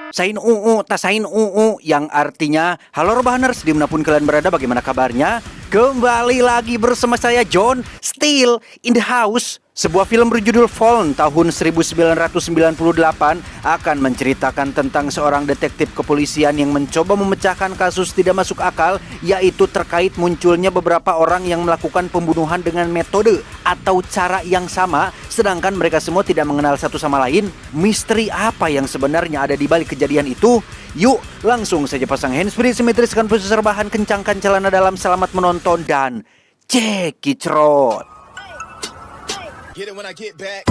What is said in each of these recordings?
Sain tasain yang artinya halo Robahaners, dimanapun kalian berada, bagaimana kabarnya? Kembali lagi bersama saya John Still in the house. Sebuah film berjudul Fallen tahun 1998 akan menceritakan tentang seorang detektif kepolisian yang mencoba memecahkan kasus tidak masuk akal, yaitu terkait munculnya beberapa orang yang melakukan pembunuhan dengan metode atau cara yang sama, sedangkan mereka semua tidak mengenal satu sama lain. Misteri apa yang sebenarnya ada di balik kejadian itu? Yuk, langsung saja pasang handsfree, simetriskan posisi rebahan, kencangkan celana dalam, selamat menonton dan cekicrot. Get it when I get back.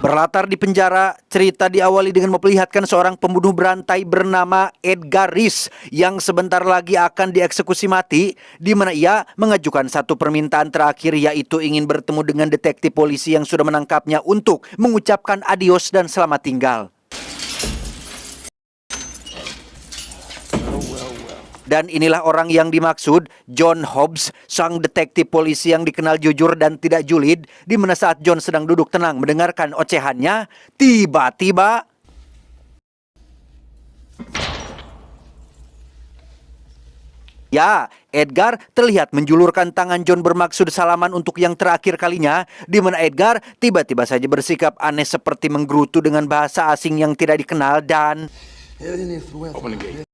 Berlatar di penjara, cerita diawali dengan memperlihatkan seorang pembunuh berantai bernama Edgar Reese yang sebentar lagi akan dieksekusi mati, di mana ia mengajukan satu permintaan terakhir, yaitu ingin bertemu dengan detektif polisi yang sudah menangkapnya untuk mengucapkan adios dan selamat tinggal. Dan inilah orang yang dimaksud, John Hobbs, sang detektif polisi yang dikenal jujur dan tidak julid, di mana saat John sedang duduk tenang mendengarkan ocehannya, tiba-tiba Edgar terlihat menjulurkan tangan John bermaksud salaman untuk yang terakhir kalinya, di mana Edgar tiba-tiba saja bersikap aneh seperti menggerutu dengan bahasa asing yang tidak dikenal dan Open the gate.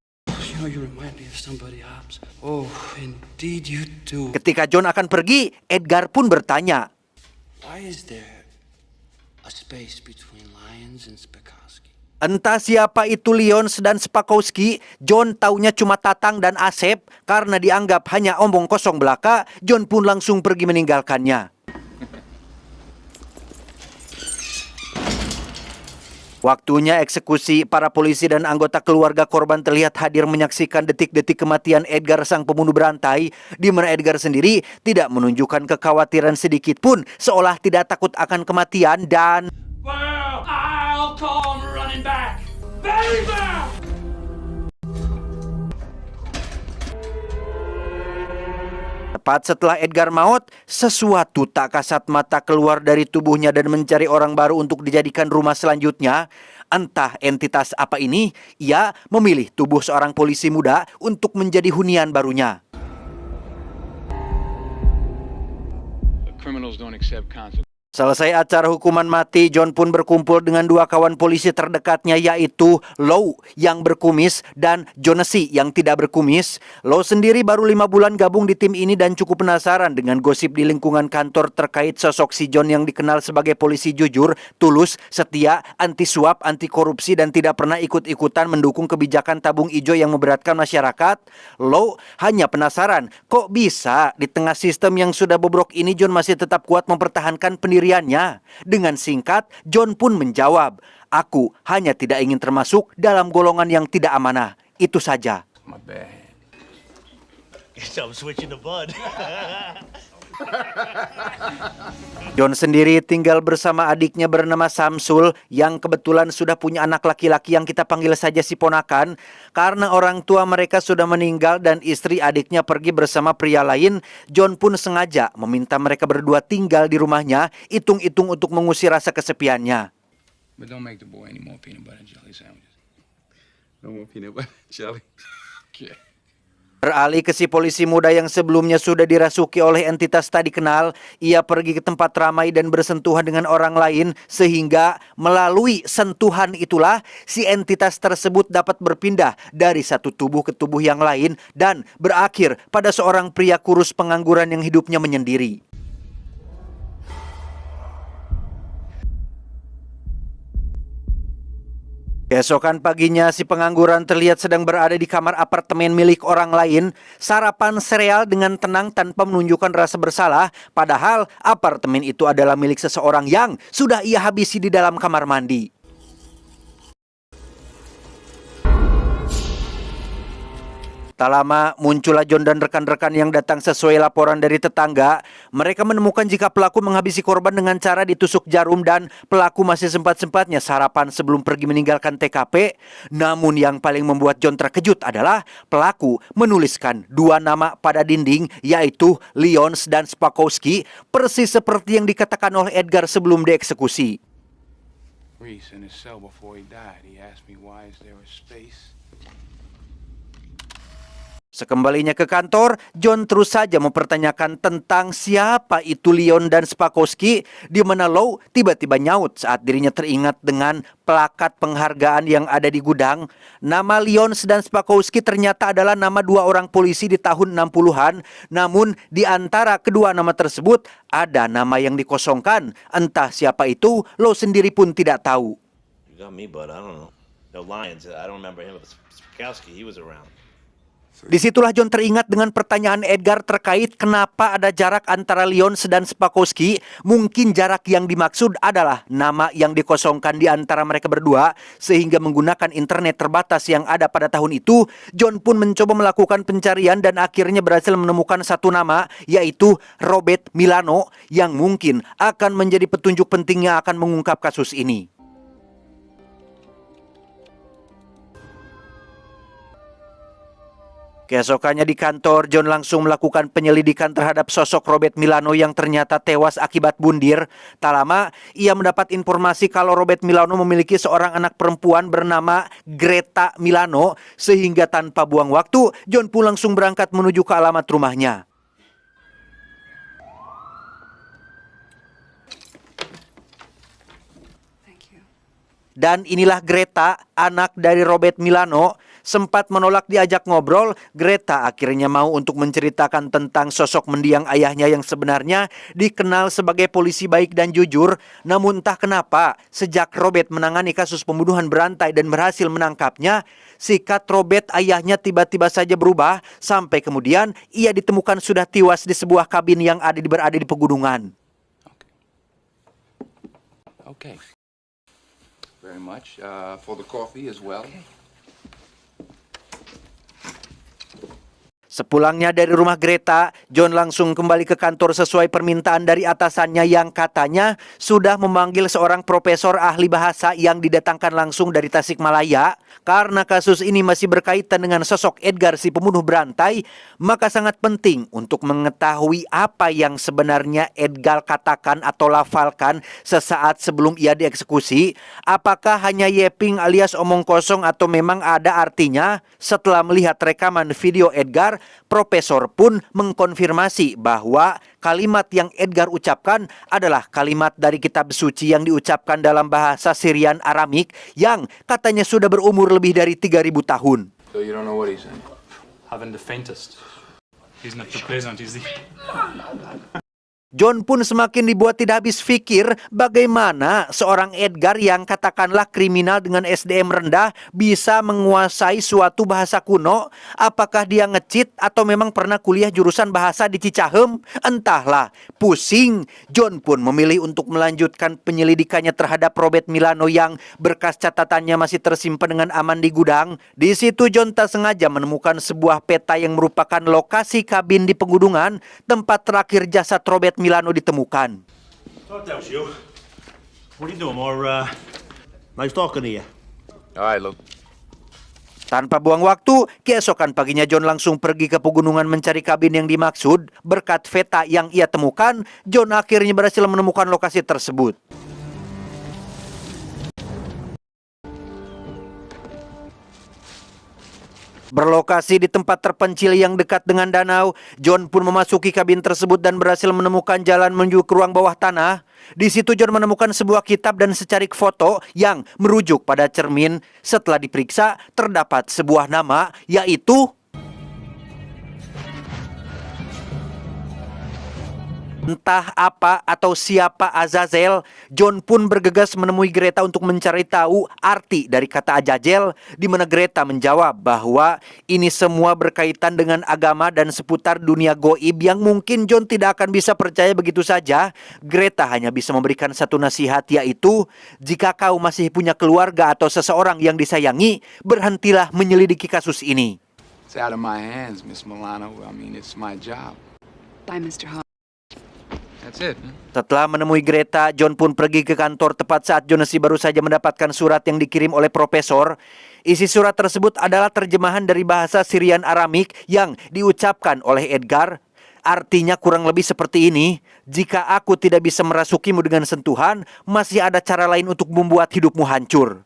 ketika John akan pergi, Edgar pun bertanya, entah siapa itu Lyons dan Spakowski. John taunya cuma Tatang dan Asep. Karena dianggap hanya omong kosong belaka, John pun langsung pergi meninggalkannya. Waktunya eksekusi, para polisi dan anggota keluarga korban terlihat hadir menyaksikan detik-detik kematian Edgar sang pembunuh berantai, di mana Edgar sendiri tidak menunjukkan kekhawatiran sedikit pun, seolah tidak takut akan kematian dan I'll come running back, baby! tepat setelah Edgar maut, sesuatu tak kasat mata keluar dari tubuhnya dan mencari orang baru untuk dijadikan rumah selanjutnya. Entah entitas apa ini, ia memilih tubuh seorang polisi muda untuk menjadi hunian barunya. Criminals don't accept consequences. Selesai acara hukuman mati, John pun berkumpul dengan dua kawan polisi terdekatnya, yaitu Low yang berkumis dan Jonesy yang tidak berkumis. Low sendiri baru 5 bulan gabung di tim ini dan cukup penasaran dengan gosip di lingkungan kantor terkait sosok si John yang dikenal sebagai polisi jujur, tulus, setia, anti suap, anti korupsi, dan tidak pernah ikut-ikutan mendukung kebijakan tabung ijo yang memberatkan masyarakat. Low hanya penasaran, kok bisa di tengah sistem yang sudah bobrok ini John masih tetap kuat mempertahankan pendiriannya. Dengan singkat, John pun menjawab, "Aku hanya tidak ingin termasuk dalam golongan yang tidak amanah. Itu saja." My bad. I'm switching to Bud. John sendiri tinggal bersama adiknya bernama Samsul yang kebetulan sudah punya anak laki-laki yang kita panggil saja si ponakan. Karena orang tua mereka sudah meninggal dan istri adiknya pergi bersama pria lain, John pun sengaja meminta mereka berdua tinggal di rumahnya, hitung-hitung untuk mengusir rasa kesepiannya. But don't make the boy any more peanut butter and jelly sandwiches. No more peanut butter and jelly. Okay. Beralih ke si polisi muda yang sebelumnya sudah dirasuki oleh entitas tak dikenal, ia pergi ke tempat ramai dan bersentuhan dengan orang lain, sehingga melalui sentuhan itulah si entitas tersebut dapat berpindah dari satu tubuh ke tubuh yang lain dan berakhir pada seorang pria kurus pengangguran yang hidupnya menyendiri. Keesokan paginya, si pengangguran terlihat sedang berada di kamar apartemen milik orang lain, sarapan sereal dengan tenang tanpa menunjukkan rasa bersalah, padahal apartemen itu adalah milik seseorang yang sudah ia habisi di dalam kamar mandi. Tak lama muncullah John dan rekan-rekan yang datang sesuai laporan dari tetangga. Mereka menemukan jika pelaku menghabisi korban dengan cara ditusuk jarum dan pelaku masih sempat-sempatnya sarapan sebelum pergi meninggalkan TKP. Namun yang paling membuat John terkejut adalah pelaku menuliskan dua nama pada dinding, yaitu Lyons dan Spakowski, persis seperti yang dikatakan oleh Edgar sebelum dieksekusi. Reese in his cell before he died. He asked me why is there a space. Sekembalinya ke kantor, John terus saja mempertanyakan tentang siapa itu Leon dan Spakowski, di mana Low tiba-tiba nyaut saat dirinya teringat dengan plakat penghargaan yang ada di gudang. Nama Leon dan Spakowski ternyata adalah nama dua orang polisi di tahun 60-an, namun di antara kedua nama tersebut ada nama yang dikosongkan. Entah siapa itu, Low sendiri pun tidak tahu. You got me, bud. I don't know. No Lions. I don't remember him. But Spakowski, he was around. Disitulah John teringat dengan pertanyaan Edgar terkait kenapa ada jarak antara Lyons dan Spakowski. Mungkin jarak yang dimaksud adalah nama yang dikosongkan di antara mereka berdua, sehingga menggunakan internet terbatas yang ada pada tahun itu, John pun mencoba melakukan pencarian dan akhirnya berhasil menemukan satu nama, yaitu Robert Milano, yang mungkin akan menjadi petunjuk penting yang akan mengungkap kasus ini. Keesokannya di kantor, John langsung melakukan penyelidikan terhadap sosok Robert Milano yang ternyata tewas akibat bundir. Tak lama, ia mendapat informasi kalau Robert Milano memiliki seorang anak perempuan bernama Greta Milano, sehingga tanpa buang waktu, John pun langsung berangkat menuju ke alamat rumahnya. Dan inilah Greta, anak dari Robert Milano. Sempat menolak diajak ngobrol, Greta akhirnya mau untuk menceritakan tentang sosok mendiang ayahnya yang sebenarnya dikenal sebagai polisi baik dan jujur. Namun entah kenapa, sejak Robert menangani kasus pembunuhan berantai dan berhasil menangkapnya, sikap Robert ayahnya tiba-tiba saja berubah, sampai kemudian ia ditemukan sudah tewas di sebuah kabin yang berada di pegunungan. Okay. Very much. For the coffee as well. Sepulangnya dari rumah Greta, John langsung kembali ke kantor sesuai permintaan dari atasannya yang katanya sudah memanggil seorang profesor ahli bahasa yang didatangkan langsung dari Tasikmalaya. Karena kasus ini masih berkaitan dengan sosok Edgar si pembunuh berantai, maka sangat penting untuk mengetahui apa yang sebenarnya Edgar katakan atau lafalkan sesaat sebelum ia dieksekusi. Apakah hanya yeping alias omong kosong atau memang ada artinya? Setelah melihat rekaman video Edgar, Profesor pun mengkonfirmasi bahwa kalimat yang Edgar ucapkan adalah kalimat dari kitab suci yang diucapkan dalam bahasa Syrian Aramik yang katanya sudah berumur lebih dari 3.000 tahun. So you don't know what he's saying? Haven't the faintest. He's not too pleasant, is he? John pun semakin dibuat tidak habis pikir bagaimana seorang Edgar yang katakanlah kriminal dengan SDM rendah bisa menguasai suatu bahasa kuno. Apakah dia nge-cheat atau memang pernah kuliah jurusan bahasa di Cicahem? Entahlah, pusing. John pun memilih untuk melanjutkan penyelidikannya terhadap Robert Milano yang berkas catatannya masih tersimpan dengan aman di gudang. Di situ John tak sengaja menemukan sebuah peta yang merupakan lokasi kabin di pegunungan tempat terakhir jasad Robert Milano ditemukan. Thought that was you. What are you doing, more? Nice talking to you. All right, look. Tanpa buang waktu, keesokan paginya John langsung pergi ke pegunungan mencari kabin yang dimaksud. Berkat peta yang ia temukan, John akhirnya berhasil menemukan lokasi tersebut. Berlokasi di tempat terpencil yang dekat dengan danau, John pun memasuki kabin tersebut dan berhasil menemukan jalan menuju ke ruang bawah tanah. Di situ John menemukan sebuah kitab dan secarik foto yang merujuk pada cermin. Setelah diperiksa, terdapat sebuah nama, yaitu entah apa atau siapa Azazel. John pun bergegas menemui Greta untuk mencari tahu arti dari kata Azazel, di mana Greta menjawab bahwa ini semua berkaitan dengan agama dan seputar dunia goib yang mungkin John tidak akan bisa percaya begitu saja. Greta hanya bisa memberikan satu nasihat, yaitu jika kau masih punya keluarga atau seseorang yang disayangi, berhentilah menyelidiki kasus ini. It's out of my hands, Miss Milano. I mean, it's my job. Bye, Mr. Hall. That's it. Huh? Setelah menemui Greta, John pun pergi ke kantor tepat saat Jonesy baru saja mendapatkan surat yang dikirim oleh profesor. Isi surat tersebut adalah terjemahan dari bahasa Syrian Aramik yang diucapkan oleh Edgar. Artinya kurang lebih seperti ini, jika aku tidak bisa merasukimu dengan sentuhan, masih ada cara lain untuk membuat hidupmu hancur.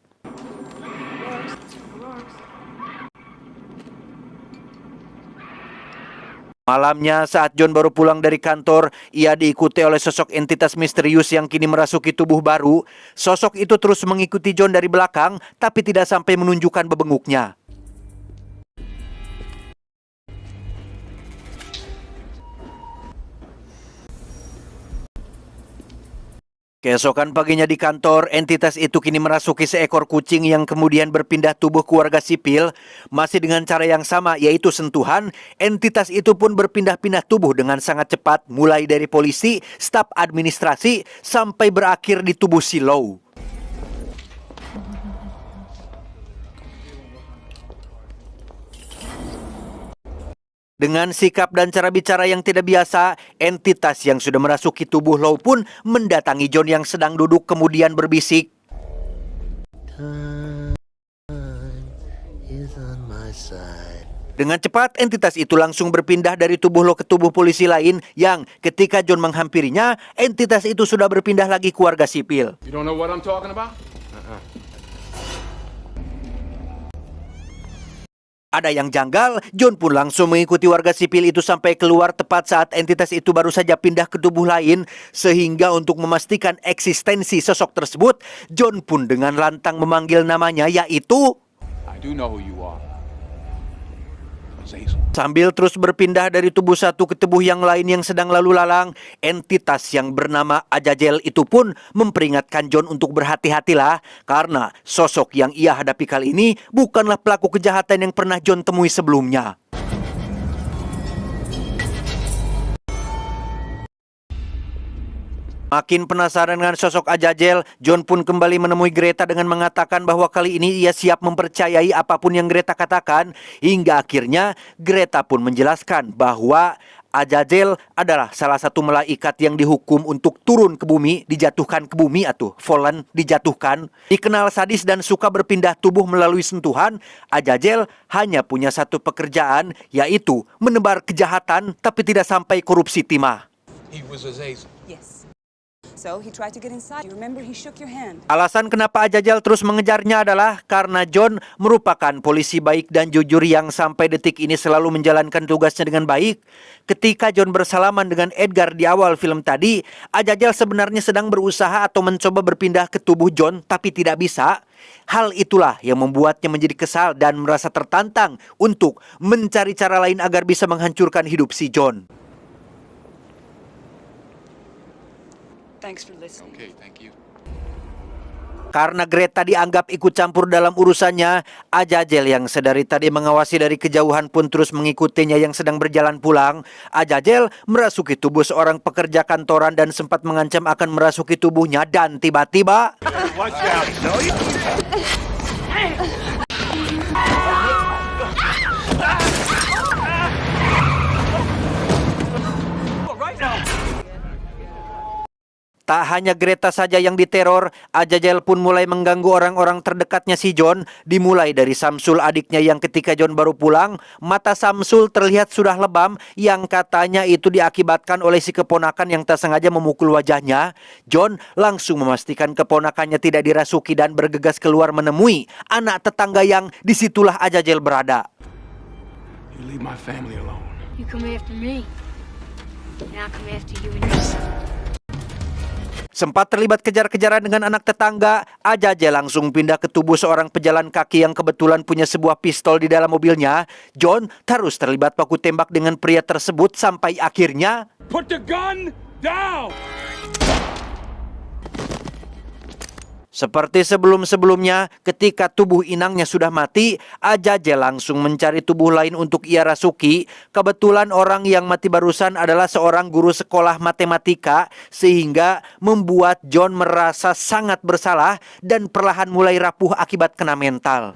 Malamnya saat John baru pulang dari kantor, ia diikuti oleh sosok entitas misterius yang kini merasuki tubuh baru. Sosok itu terus mengikuti John dari belakang, tapi tidak sampai menunjukkan bebenguknya. Keesokan paginya di kantor, entitas itu kini merasuki seekor kucing yang kemudian berpindah tubuh ke warga sipil. Masih dengan cara yang sama, yaitu sentuhan, entitas itu pun berpindah-pindah tubuh dengan sangat cepat, mulai dari polisi, staf administrasi, sampai berakhir di tubuh Shiloh. Dengan sikap dan cara bicara yang tidak biasa, entitas yang sudah merasuki tubuh Low pun mendatangi John yang sedang duduk kemudian berbisik. Dengan cepat, entitas itu langsung berpindah dari tubuh Low ke tubuh polisi lain yang ketika John menghampirinya, entitas itu sudah berpindah lagi ke warga sipil. You don't know what I'm talking about? Ada yang janggal, John pun langsung mengikuti warga sipil itu sampai keluar tepat saat entitas itu baru saja pindah ke tubuh lain. Sehingga untuk memastikan eksistensi sosok tersebut, John pun dengan lantang memanggil namanya, yaitu I do know who you are. Azazel. sambil terus berpindah dari tubuh satu ke tubuh yang lain yang sedang lalu lalang. Entitas yang bernama Azazel itu pun memperingatkan John untuk berhati-hatilah, karena sosok yang ia hadapi kali ini bukanlah pelaku kejahatan yang pernah John temui sebelumnya. Makin penasaran dengan sosok Azazel, John pun kembali menemui Greta dengan mengatakan bahwa kali ini ia siap mempercayai apapun yang Greta katakan. Hingga akhirnya Greta pun menjelaskan bahwa Azazel adalah salah satu malaikat yang dihukum untuk turun ke bumi, dijatuhkan ke bumi atau fallen, dijatuhkan. Dikenal sadis dan suka berpindah tubuh melalui sentuhan, Azazel hanya punya satu pekerjaan, yaitu menebar kejahatan tapi tidak sampai korupsi timah. He was Azazel. Yes. So he tried to get inside. You remember he shook your hand. Alasan kenapa Azazel terus mengejarnya adalah karena John merupakan polisi baik dan jujur yang sampai detik ini selalu menjalankan tugasnya dengan baik. Ketika John bersalaman dengan Edgar di awal film tadi, Azazel sebenarnya sedang berusaha atau mencoba berpindah ke tubuh John tapi tidak bisa. Hal itulah yang membuatnya menjadi kesal dan merasa tertantang untuk mencari cara lain agar bisa menghancurkan hidup si John. Thanks for listening. Okay, thank you. Karena Greta dianggap ikut campur dalam urusannya, Azazel yang sedari tadi mengawasi dari kejauhan pun terus mengikutinya yang sedang berjalan pulang. Azazel merasuki tubuh seorang pekerja kantoran dan sempat mengancam akan merasuki tubuhnya, dan tiba-tiba Watch out. No, you... tak hanya Greta saja yang diteror, Azazel pun mulai mengganggu orang-orang terdekatnya si John. Dimulai dari Samsul, adiknya yang ketika John baru pulang, mata Samsul terlihat sudah lebam yang katanya itu diakibatkan oleh si keponakan yang tak sengaja memukul wajahnya. John langsung memastikan keponakannya tidak dirasuki dan bergegas keluar menemui anak tetangga yang disitulah Azazel berada. You leave my family alone. You come after me, and I'll come after you and your son. Sempat terlibat kejar-kejaran dengan anak tetangga, Azazel langsung pindah ke tubuh seorang pejalan kaki yang kebetulan punya sebuah pistol di dalam mobilnya. John terus terlibat baku tembak dengan pria tersebut sampai akhirnya Put the gun down! seperti sebelum-sebelumnya, ketika tubuh inangnya sudah mati, Azazel langsung mencari tubuh lain untuk ia rasuki. Kebetulan orang yang mati barusan adalah seorang guru sekolah matematika, sehingga membuat John merasa sangat bersalah dan perlahan mulai rapuh akibat kena mental.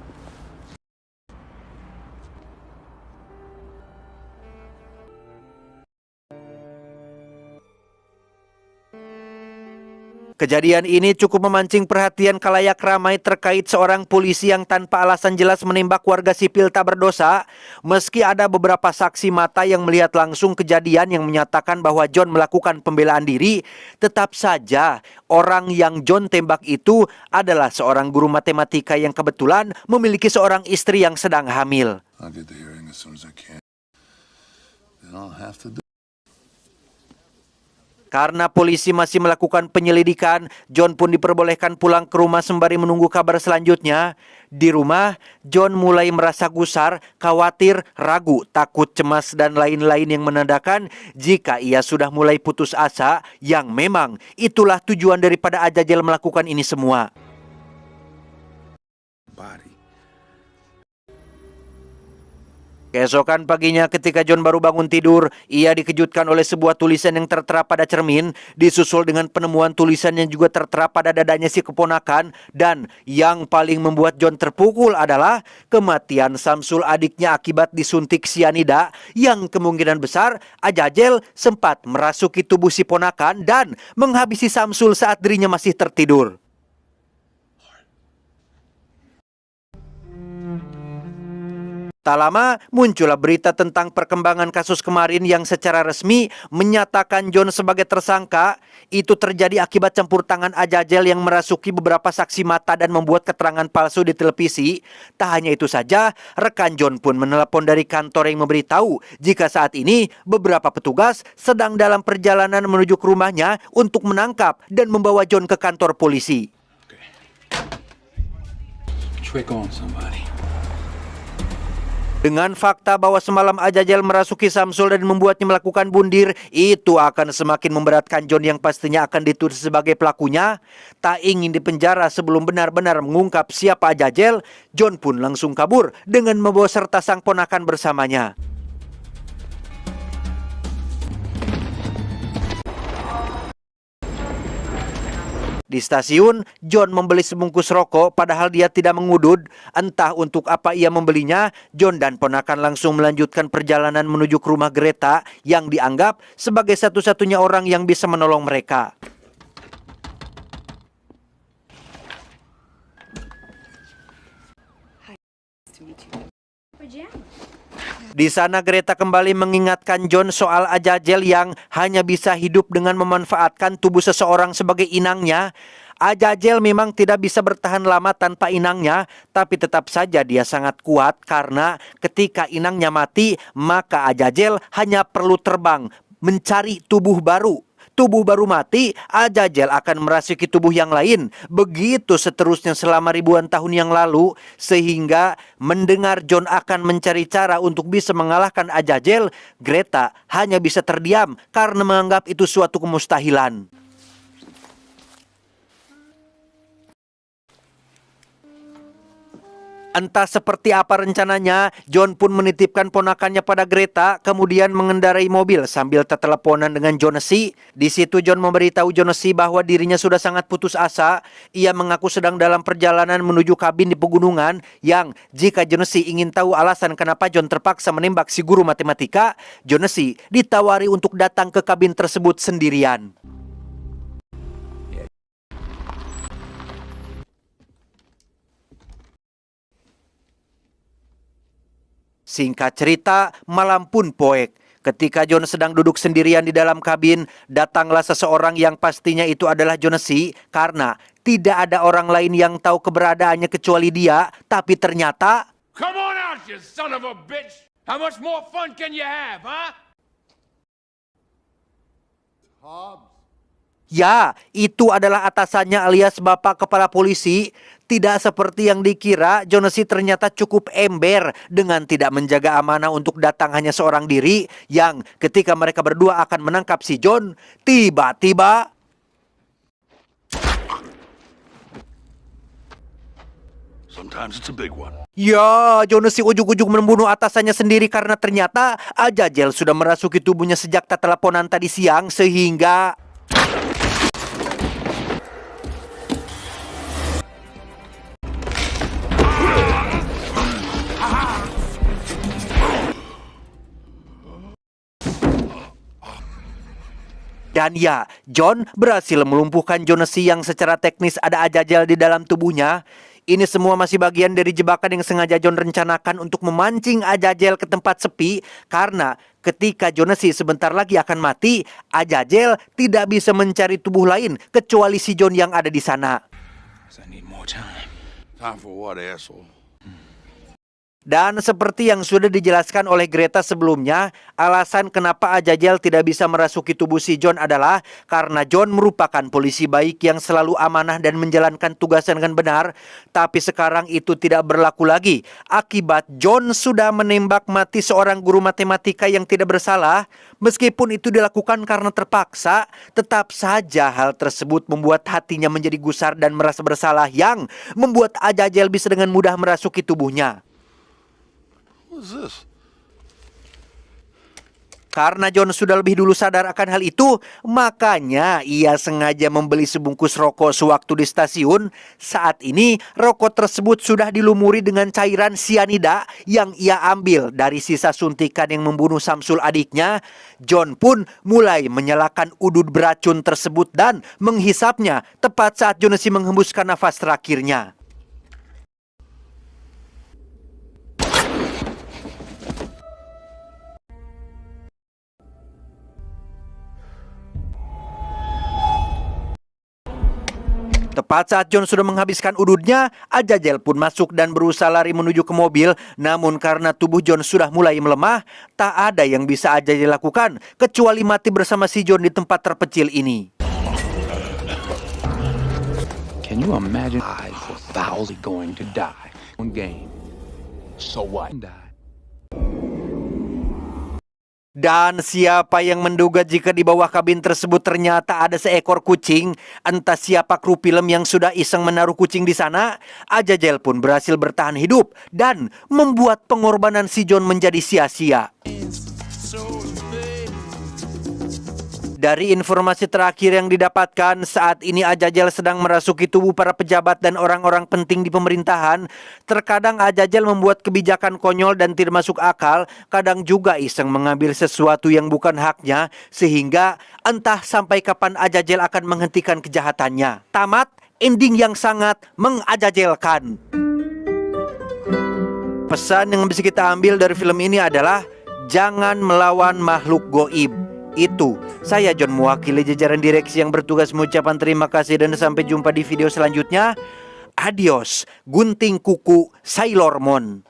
Kejadian ini cukup memancing perhatian khalayak ramai terkait seorang polisi yang tanpa alasan jelas menembak warga sipil tak berdosa. Meski ada beberapa saksi mata yang melihat langsung kejadian yang menyatakan bahwa John melakukan pembelaan diri, tetap saja orang yang John tembak itu adalah seorang guru matematika yang kebetulan memiliki seorang istri yang sedang hamil. I'll get the hearing as soon as I can. Then I'll have to do. Karena polisi masih melakukan penyelidikan, John pun diperbolehkan pulang ke rumah sembari menunggu kabar selanjutnya. Di rumah, John mulai merasa gusar, khawatir, ragu, takut, cemas, dan lain-lain yang menandakan jika ia sudah mulai putus asa, yang memang itulah tujuan daripada Azazel melakukan ini semua. Body. Keesokan paginya ketika John baru bangun tidur, ia dikejutkan oleh sebuah tulisan yang tertera pada cermin, disusul dengan penemuan tulisan yang juga tertera pada dadanya si keponakan, dan yang paling membuat John terpukul adalah kematian Samsul adiknya akibat disuntik sianida, yang kemungkinan besar Azazel sempat merasuki tubuh si ponakan dan menghabisi Samsul saat dirinya masih tertidur. Tak lama muncullah berita tentang perkembangan kasus kemarin yang secara resmi menyatakan John sebagai tersangka. Itu terjadi akibat campur tangan Azazel yang merasuki beberapa saksi mata dan membuat keterangan palsu di televisi. Tak hanya itu saja, rekan John pun menelepon dari kantor yang memberitahu jika saat ini beberapa petugas sedang dalam perjalanan menuju ke rumahnya untuk menangkap dan membawa John ke kantor polisi. Trick on somebody. Dengan fakta bahwa semalam Azazel merasuki Samsul dan membuatnya melakukan bundir, itu akan semakin memberatkan John yang pastinya akan dituduh sebagai pelakunya. Tak ingin dipenjara sebelum benar-benar mengungkap siapa Azazel, John pun langsung kabur dengan membawa serta sang ponakan bersamanya. Di stasiun, John membeli sebungkus rokok padahal dia tidak mengudud. Entah untuk apa ia membelinya, John dan ponakan langsung melanjutkan perjalanan menuju ke rumah Greta yang dianggap sebagai satu-satunya orang yang bisa menolong mereka. Di sana Greta kembali mengingatkan John soal Azazel yang hanya bisa hidup dengan memanfaatkan tubuh seseorang sebagai inangnya. Azazel memang tidak bisa bertahan lama tanpa inangnya, tapi tetap saja dia sangat kuat karena ketika inangnya mati, maka Azazel hanya perlu terbang mencari tubuh baru. Tubuh baru mati, Azazel akan merasuki tubuh yang lain. Begitu seterusnya selama ribuan tahun yang lalu, sehingga mendengar John akan mencari cara untuk bisa mengalahkan Azazel, Greta hanya bisa terdiam karena menganggap itu suatu kemustahilan. Entah seperti apa rencananya, John pun menitipkan ponakannya pada Greta, kemudian mengendarai mobil sambil terteleponan dengan Jonesy. Di situ John memberitahu Jonesy bahwa dirinya sudah sangat putus asa. Ia mengaku sedang dalam perjalanan menuju kabin di pegunungan yang jika Jonesy ingin tahu alasan kenapa John terpaksa menembak si guru matematika, Jonesy ditawari untuk datang ke kabin tersebut sendirian. Singkat cerita, malam pun poek. Ketika John sedang duduk sendirian di dalam kabin, datanglah seseorang yang pastinya itu adalah Jonesy karena tidak ada orang lain yang tahu keberadaannya kecuali dia. Tapi ternyata, Come on out, you son of a bitch! How much more fun can you have, huh? ya, itu adalah atasannya alias bapak kepala polisi. Tidak seperti yang dikira, Jonesy ternyata cukup ember dengan tidak menjaga amanah untuk datang hanya seorang diri yang ketika mereka berdua akan menangkap si John, tiba-tiba Sometimes it's a big one. ya, Jonesy ujug-ujug membunuh atasannya sendiri karena ternyata Azazel sudah merasuki tubuhnya sejak teleponan tadi siang sehingga Dan ya, John berhasil melumpuhkan Jonesy yang secara teknis ada Azazel di dalam tubuhnya. Ini semua masih bagian dari jebakan yang sengaja John rencanakan untuk memancing Azazel ke tempat sepi. Karena ketika Jonesy sebentar lagi akan mati, Azazel tidak bisa mencari tubuh lain kecuali si John yang ada di sana. I need more time. Time for what, asshole? Dan seperti yang sudah dijelaskan oleh Greta sebelumnya, alasan kenapa Azazel tidak bisa merasuki tubuh si John adalah karena John merupakan polisi baik yang selalu amanah dan menjalankan tugasnya dengan benar. Tapi sekarang itu tidak berlaku lagi. Akibat John sudah menembak mati seorang guru matematika yang tidak bersalah. Meskipun itu dilakukan karena terpaksa, tetap saja hal tersebut membuat hatinya menjadi gusar dan merasa bersalah yang membuat Azazel bisa dengan mudah merasuki tubuhnya. What's this? Karena John sudah lebih dulu sadar akan hal itu, makanya ia sengaja membeli sebungkus rokok sewaktu di stasiun. Saat ini, rokok tersebut sudah dilumuri dengan cairan sianida yang ia ambil dari sisa suntikan yang membunuh Samsul adiknya. John pun mulai menyalakan udud beracun tersebut dan menghisapnya tepat saat Jonesy menghembuskan nafas terakhirnya. Tepat saat John sudah menghabiskan ududnya, Azazel pun masuk dan berusaha lari menuju ke mobil. Namun karena tubuh John sudah mulai melemah, tak ada yang bisa Azazel lakukan kecuali mati bersama si John di tempat terpencil ini. Can you imagine I for thousands going to die one game? So what? Die. Dan siapa yang menduga jika di bawah kabin tersebut ternyata ada seekor kucing? Entah siapa kru film yang sudah iseng menaruh kucing di sana. Azazel pun berhasil bertahan hidup dan membuat pengorbanan si John menjadi sia-sia. Dari informasi terakhir yang didapatkan, saat ini Azazel sedang merasuki tubuh para pejabat dan orang-orang penting di pemerintahan. Terkadang Azazel membuat kebijakan konyol dan tidak masuk akal, kadang juga iseng mengambil sesuatu yang bukan haknya, sehingga entah sampai kapan Azazel akan menghentikan kejahatannya. Tamat, ending yang sangat mengazazelkan. Pesan yang bisa kita ambil dari film ini adalah jangan melawan makhluk goib. Itu, saya John mewakili jajaran direksi yang bertugas mengucapkan terima kasih dan sampai jumpa di video selanjutnya. Adios, gunting kuku Sailor Moon.